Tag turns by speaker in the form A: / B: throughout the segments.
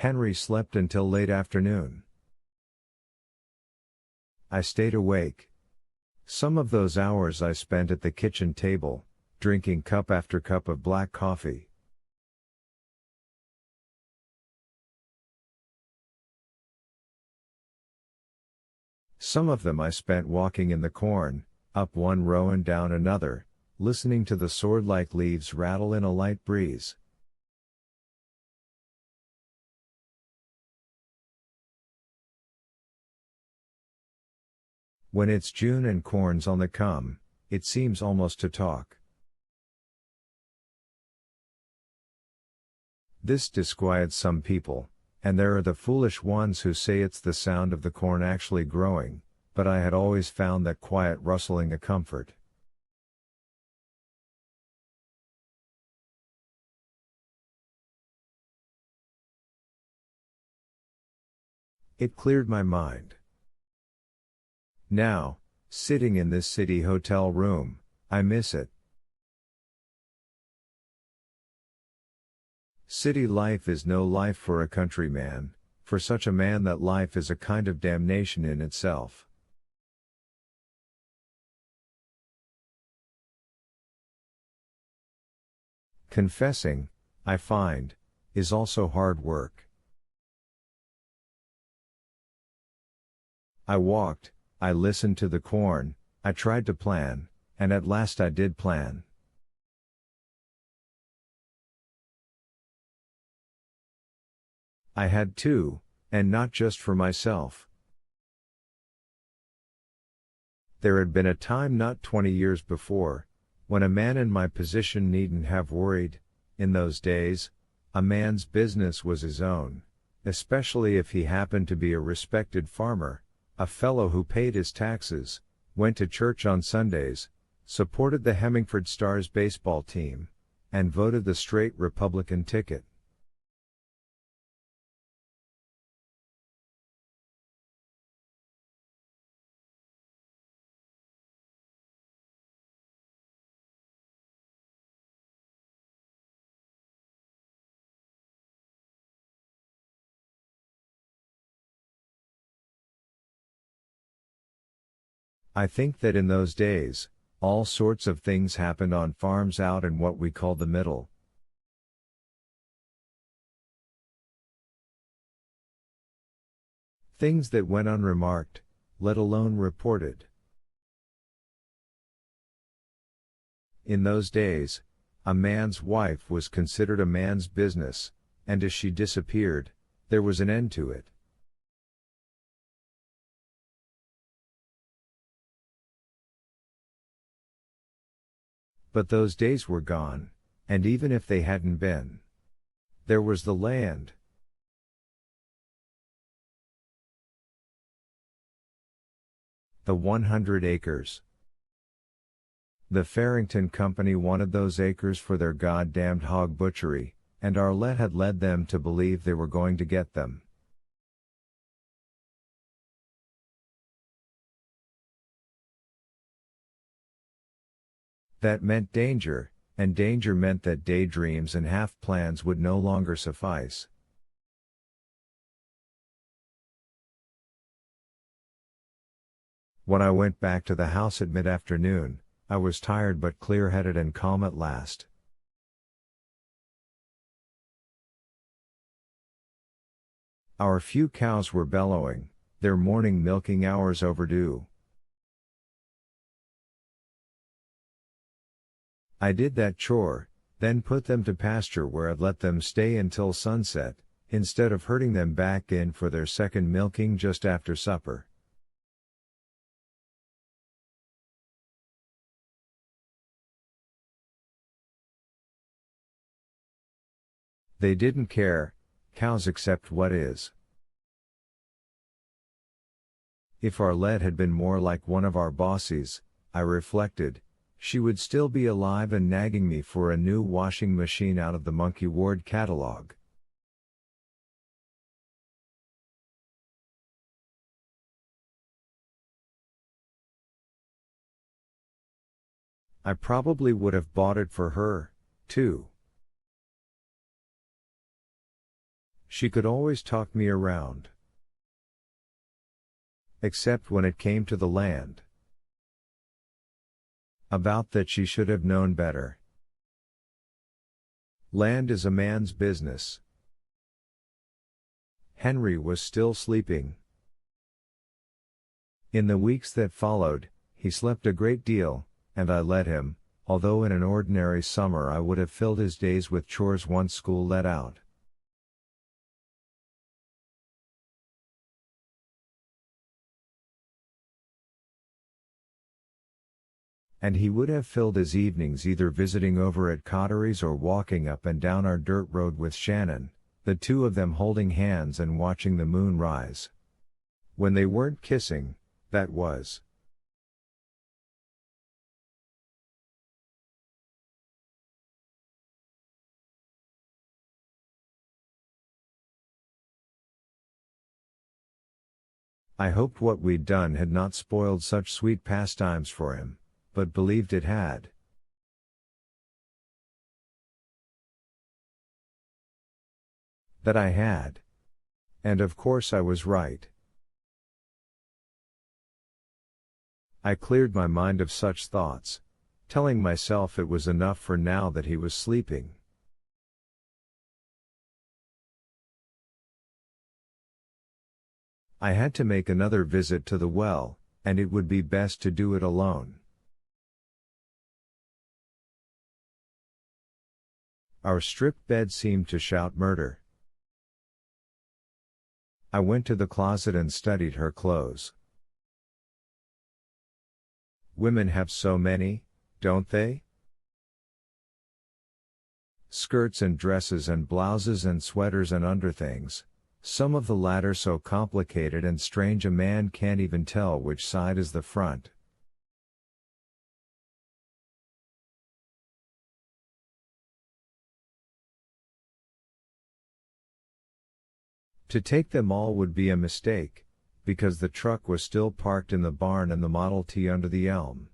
A: Henry slept until late afternoon. I stayed awake. Some of those hours I spent at the kitchen table, drinking cup after cup of black coffee. Some of them I spent walking in the corn, up one row and down another, listening to the sword-like leaves rattle in a light breeze. When it's June and corn's on the come, it seems almost to talk. This disquiets some people, and there are the foolish ones who say it's the sound of the corn actually growing, but I had always found that quiet rustling a comfort. It cleared my mind. Now, sitting in this city hotel room, I miss it. City life is no life for a countryman, for such a man that life is a kind of damnation in itself. Confessing, I find, is also hard work. I walked, I listened to the corn, I tried to plan, and at last I did plan. I had to, and not just for myself. There had been a time not 20 years before, when a man in my position needn't have worried. In those days, a man's business was his own, especially if he happened to be a respected farmer, a fellow who paid his taxes, went to church on Sundays, supported the Hemmingford Stars baseball team, and voted the straight Republican ticket. I think that in those days, all sorts of things happened on farms out in what we call the middle. Things that went unremarked, let alone reported. In those days, a man's wife was considered a man's business, and as she disappeared, there was an end to it. But those days were gone, and even if they hadn't been, there was the land. The 100 acres. The Farrington Company wanted those acres for their goddamned hog butchery, and Arlette had led them to believe they were going to get them. That meant danger, and danger meant that daydreams and half-plans would no longer suffice. When I went back to the house at mid-afternoon, I was tired but clear-headed and calm at last. Our few cows were bellowing, their morning milking hours overdue. I did that chore, then put them to pasture where I'd let them stay until sunset, instead of herding them back in for their second milking just after supper. They didn't care, cows accept what is. If Arlette had been more like one of our bossies, I reflected, she would still be alive and nagging me for a new washing machine out of the Monkey Ward catalog. I probably would have bought it for her, too. She could always talk me around. Except when it came to the land. About that she should have known better. Land is a man's business. Henry was still sleeping. In the weeks that followed, he slept a great deal, and I let him, although in an ordinary summer I would have filled his days with chores once school let out. And he would have filled his evenings either visiting over at Cottery's or walking up and down our dirt road with Shannon, the two of them holding hands and watching the moon rise. When they weren't kissing, that was. I hoped what we'd done had not spoiled such sweet pastimes for him, but believed it had. That I had. And of course I was right. I cleared my mind of such thoughts, telling myself it was enough for now that he was sleeping. I had to make another visit to the well, and it would be best to do it alone. Our stripped bed seemed to shout murder. I went to the closet and studied her clothes. Women have so many, don't they? Skirts and dresses and blouses and sweaters and underthings, some of the latter so complicated and strange a man can't even tell which side is the front. To take them all would be a mistake, because the truck was still parked in the barn and the Model T under the elm.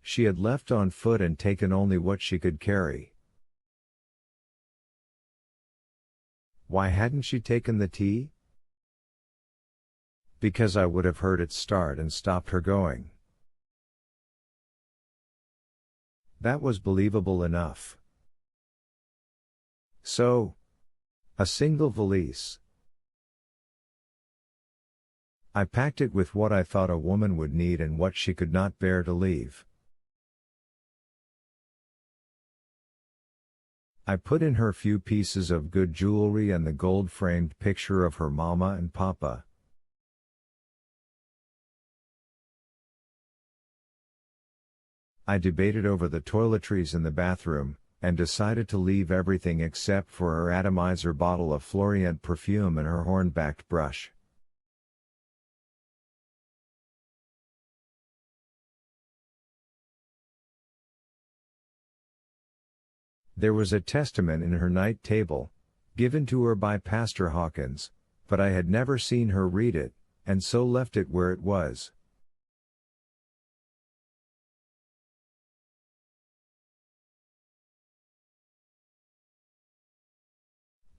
A: She had left on foot and taken only what she could carry. Why hadn't she taken the T? Because I would have heard it start and stopped her going. That was believable enough. So, a single valise. I packed it with what I thought a woman would need and what she could not bear to leave. I put in her few pieces of good jewelry and the gold-framed picture of her mama and papa. I debated over the toiletries in the bathroom, and decided to leave everything except for her atomizer bottle of Florient perfume and her horn-backed brush. There was a testament in her night table, given to her by Pastor Hawkins, but I had never seen her read it, and so left it where it was.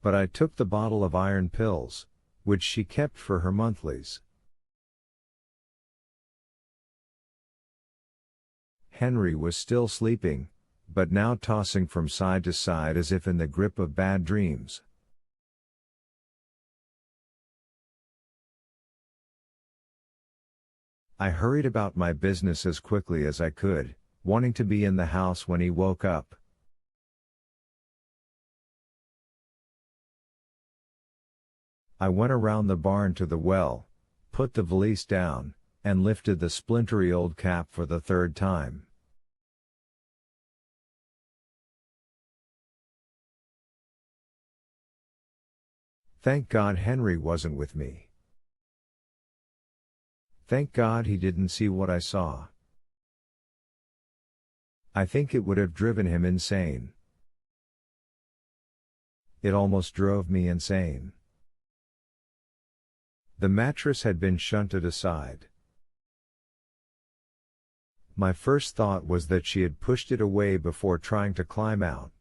A: But I took the bottle of iron pills, which she kept for her monthlies. Henry was still sleeping, but now tossing from side to side as if in the grip of bad dreams. I hurried about my business as quickly as I could, wanting to be in the house when he woke up. I went around the barn to the well, put the valise down, and lifted the splintery old cap for the third time. Thank God Henry wasn't with me. Thank God he didn't see what I saw. I think it would have driven him insane. It almost drove me insane. The mattress had been shunted aside. My first thought was that she had pushed it away before trying to climb out.